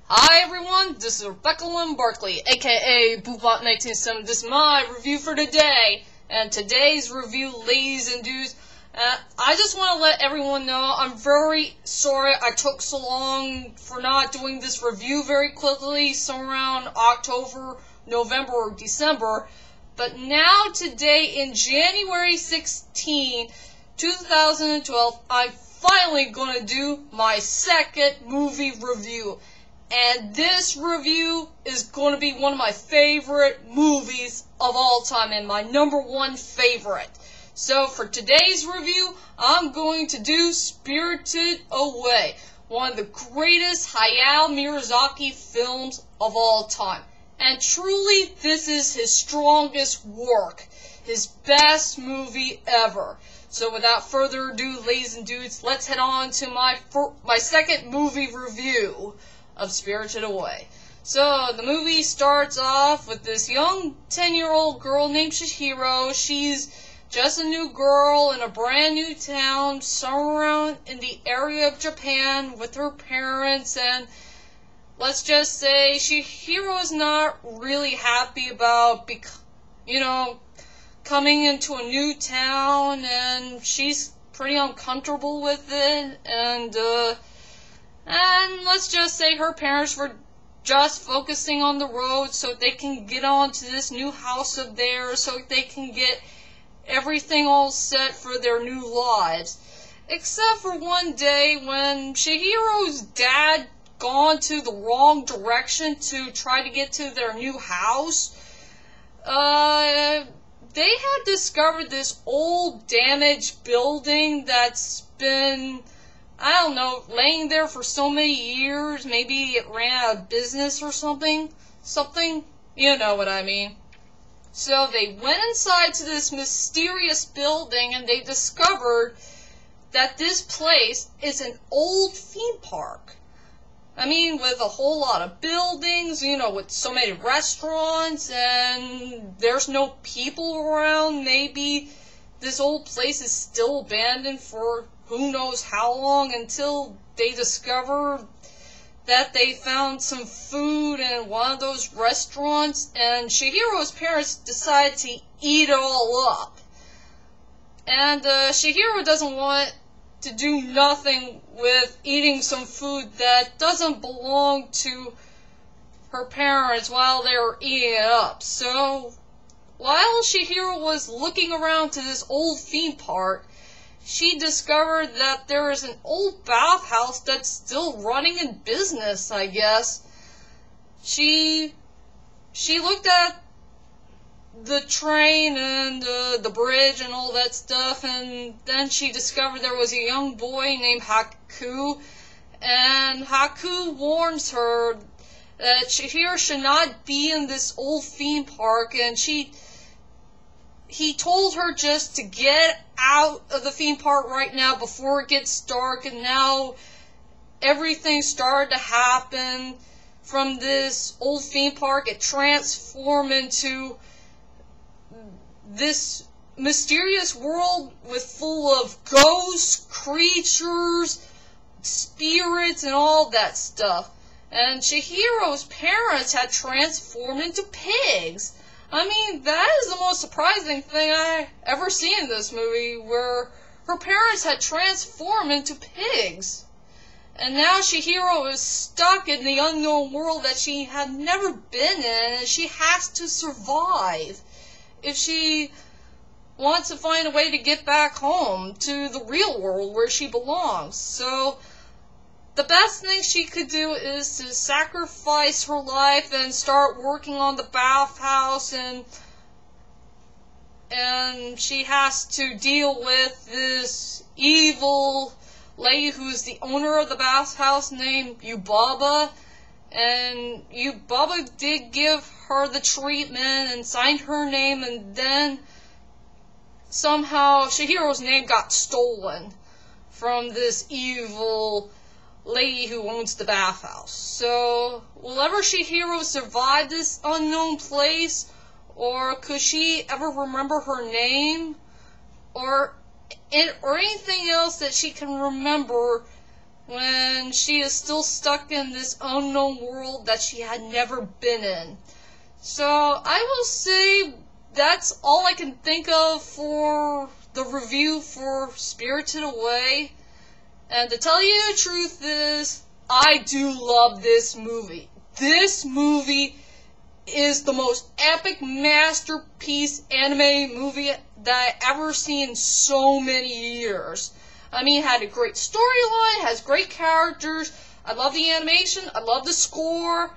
Hi everyone, this is Rebecca Lynn Barkley, aka Boobot1970. This is my review for today, and today's review, ladies and dudes, I just want to let everyone know I'm very sorry I took so long for not doing this review very quickly, somewhere around October, November, or December, but now today in January 16, 2012, I'm finally going to do my second movie review. And this review is going to be one of my favorite movies of all time, and my #1 favorite. So for today's review, I'm going to do Spirited Away, one of the greatest Hayao Miyazaki films of all time. And truly, this is his strongest work, his best movie ever. So without further ado, ladies and dudes, let's head on to my second movie review of Spirited Away. So, the movie starts off with this young 10-year-old girl named Chihiro. She's just a new girl in a brand new town, somewhere around in the area of Japan with her parents, and let's just say Chihiro's not really happy about, coming into a new town, and she's pretty uncomfortable with it, and let's just say her parents were just focusing on the road so they can get on to this new house of theirs, so they can get everything all set for their new lives. Except for one day when Chihiro's dad gone to the wrong direction to try to get to their new house. They had discovered this old damaged building that's been, I don't know, laying there for so many years. Maybe it ran out of business or something. You know what I mean. So they went inside to this mysterious building and they discovered that this place is an old theme park. I mean, with a whole lot of buildings, with so many restaurants, and there's no people around. Maybe this old place is still abandoned for who knows how long, until they discover that they found some food in one of those restaurants, and Chihiro's parents decide to eat it all up. And Chihiro doesn't want to do nothing with eating some food that doesn't belong to her parents while they were eating it up. So while Chihiro was looking around to this old theme park, she discovered that there is an old bathhouse that's still running in business, I guess. She looked at the train and the bridge and all that stuff, and then she discovered there was a young boy named Haku, and Haku warns her that Chihiro should not be in this old theme park, and he told her just to get out of the theme park right now before it gets dark. And now everything started to happen from this old theme park. It transformed into this mysterious world full of ghosts, creatures, spirits, and all that stuff. And Chihiro's parents had transformed into pigs. I mean, that is the most surprising thing I ever seen in this movie, where her parents had transformed into pigs. And now Chihiro is stuck in the unknown world that she had never been in, and she has to survive if she wants to find a way to get back home to the real world where she belongs. So the best thing she could do is to sacrifice her life and start working on the bathhouse, and she has to deal with this evil lady who's the owner of the bathhouse named Yubaba. And Yubaba did give her the treatment and signed her name, and then somehow Chihiro's name got stolen from this evil lady who owns the bathhouse. So will ever Chihiro survive this unknown place, or could she ever remember her name, or anything else that she can remember when she is still stuck in this unknown world that she had never been in. So I will say that's all I can think of for the review for Spirited Away. And to tell you the truth is, I do love this movie. This movie is the most epic masterpiece anime movie that I've ever seen in so many years. I mean, it had a great storyline, has great characters, I love the animation, I love the score,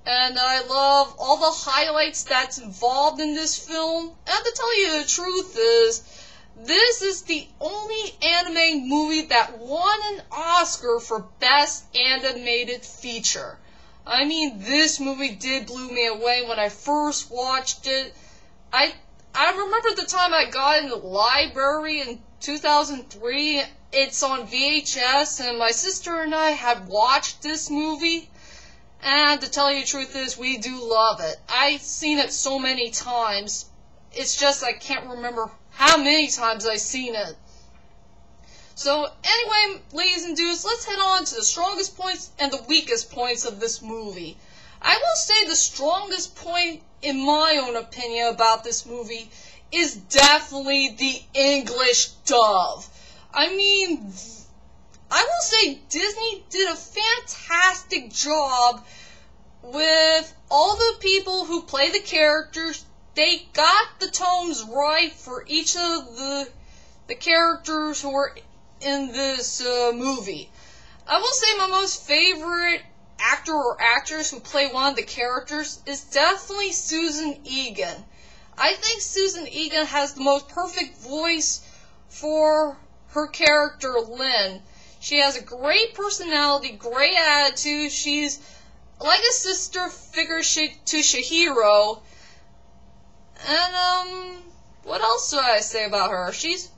and I love all the highlights that's involved in this film. And to tell you the truth is, this is the only anime movie that won an Oscar for Best Animated Feature. I mean, this movie did blow me away when I first watched it. I remember the time I got in the library in 2003. It's on VHS, and my sister and I had watched this movie. And to tell you the truth is, we do love it. I've seen it so many times. It's just I can't remember how many times I've seen it. So anyway, ladies and dudes, let's head on to the strongest points and the weakest points of this movie. I will say the strongest point, in my own opinion, about this movie is definitely the English dub. I mean, I will say Disney did a fantastic job with all the people who play the characters. They got the tones right for each of the characters who were in this movie. I will say my most favorite actor or actress who play one of the characters is definitely Susan Egan. I think Susan Egan has the most perfect voice for her character Lynn. She has a great personality, great attitude. She's like a sister figure to Chihiro. And what else do I say about her? She's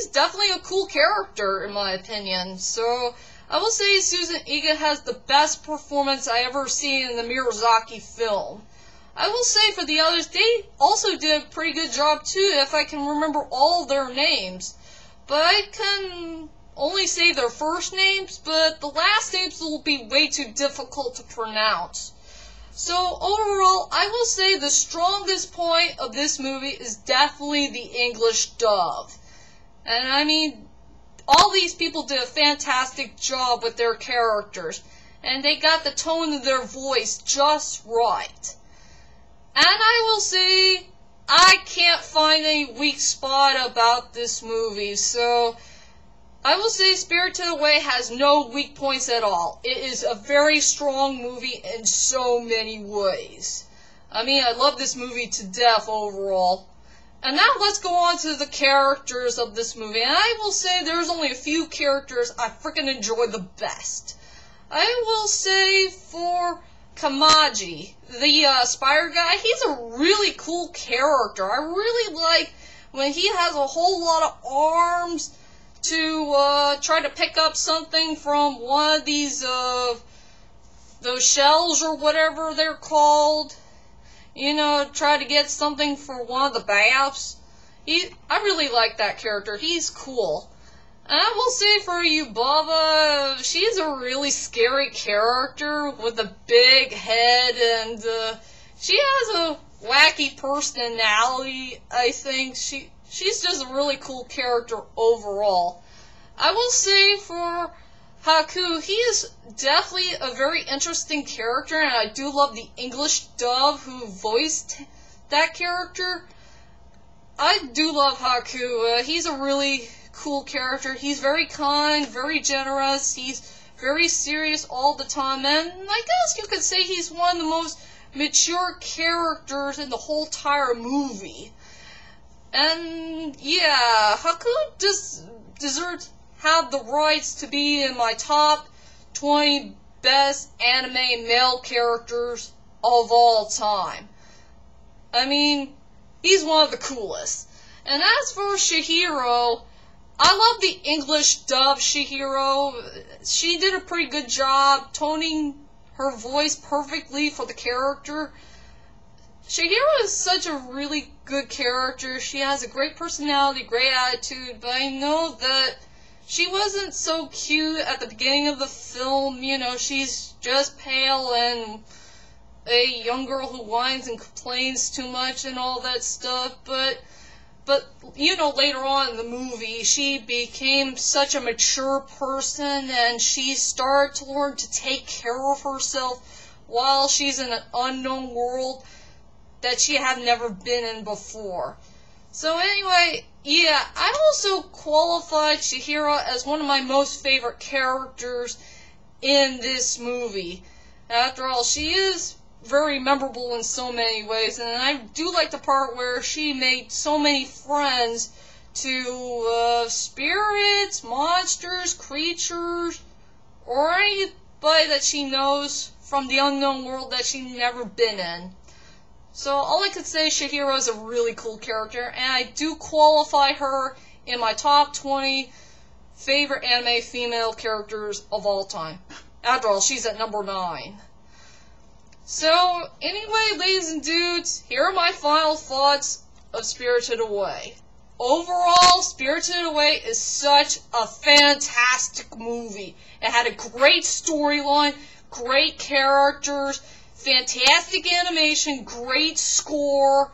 definitely a cool character in my opinion. So I will say Susan Egan has the best performance I ever seen in the Miyazaki film. I will say for the others, they also did a pretty good job too, if I can remember all their names. But I can only say their first names, but the last names will be way too difficult to pronounce. So overall, I will say the strongest point of this movie is definitely the English dub. And I mean, all these people did a fantastic job with their characters, and they got the tone of their voice just right. And I will say, I can't find any weak spot about this movie, so I will say Spirited Away has no weak points at all. It is a very strong movie in so many ways. I mean, I love this movie to death overall. And now let's go on to the characters of this movie. And I will say there's only a few characters I freaking enjoy the best. I will say for Kamaji, the Spire guy, he's a really cool character. I really like when he has a whole lot of arms to try to pick up something from one of these those shells or whatever they're called. You know, try to get something for one of the baths. I really like that character. He's cool. And I will say for Yubaba, she's a really scary character with a big head, and she has a wacky personality, I think. She's just a really cool character overall. I will say for Haku, he is definitely a very interesting character, and I do love the English dub who voiced that character. I do love Haku. He's a really cool character. He's very kind, very generous. He's very serious all the time, and I guess you could say he's one of the most mature characters in the whole entire movie. And yeah, Haku deserves have the rights to be in my top 20 best anime male characters of all time. I mean, he's one of the coolest. And as for Chihiro, I love the English dub Chihiro. She did a pretty good job toning her voice perfectly for the character. Chihiro is such a really good character. She has a great personality, great attitude, but I know that she wasn't so cute at the beginning of the film. You know, she's just pale and a young girl who whines and complains too much and all that stuff, but you know, later on in the movie, she became such a mature person, and she started to learn to take care of herself while she's in an unknown world that she had never been in before. So anyway, yeah, I also qualified Chihiro as one of my most favorite characters in this movie. After all, she is very memorable in so many ways, and I do like the part where she made so many friends to spirits, monsters, creatures, or anybody that she knows from the unknown world that she's never been in. So all I could say, Chihiro is a really cool character, and I do qualify her in my top 20 favorite anime female characters of all time. After all, she's at number 9. So, anyway, ladies and dudes, here are my final thoughts of Spirited Away. Overall, Spirited Away is such a fantastic movie. It had a great storyline, great characters, fantastic animation, great score,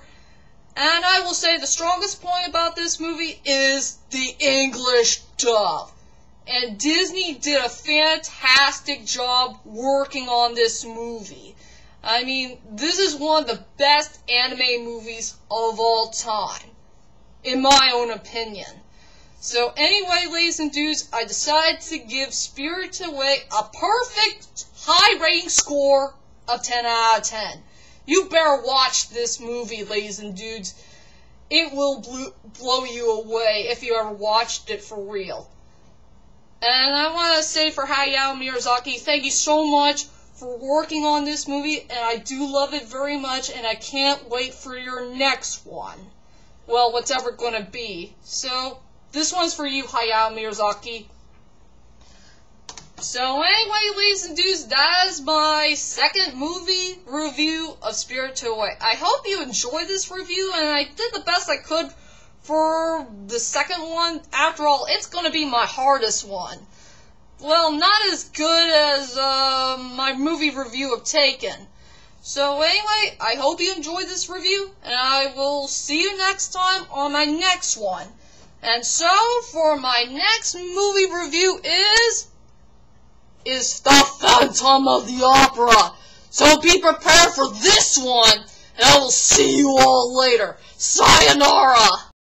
and I will say the strongest point about this movie is the English dub. And Disney did a fantastic job working on this movie. I mean, this is one of the best anime movies of all time, in my own opinion. So anyway, ladies and dudes, I decided to give Spirited Away a perfect high rating score of 10 out of 10. You better watch this movie, ladies and dudes. It will blow you away if you ever watched it for real. And I want to say for Hayao Miyazaki, thank you so much for working on this movie, and I do love it very much, and I can't wait for your next one. Well, whatever it's gonna be. So, this one's for you, Hayao Miyazaki. So anyway, ladies and dudes, that is my second movie review of Spirited Away. I hope you enjoyed this review, and I did the best I could for the second one. After all, it's gonna be my hardest one. Well, not as good as my movie review of Taken. So anyway, I hope you enjoyed this review, and I will see you next time on my next one. And so, for my next movie review is The Phantom of the Opera. So be prepared for this one, and I will see you all later. Sayonara!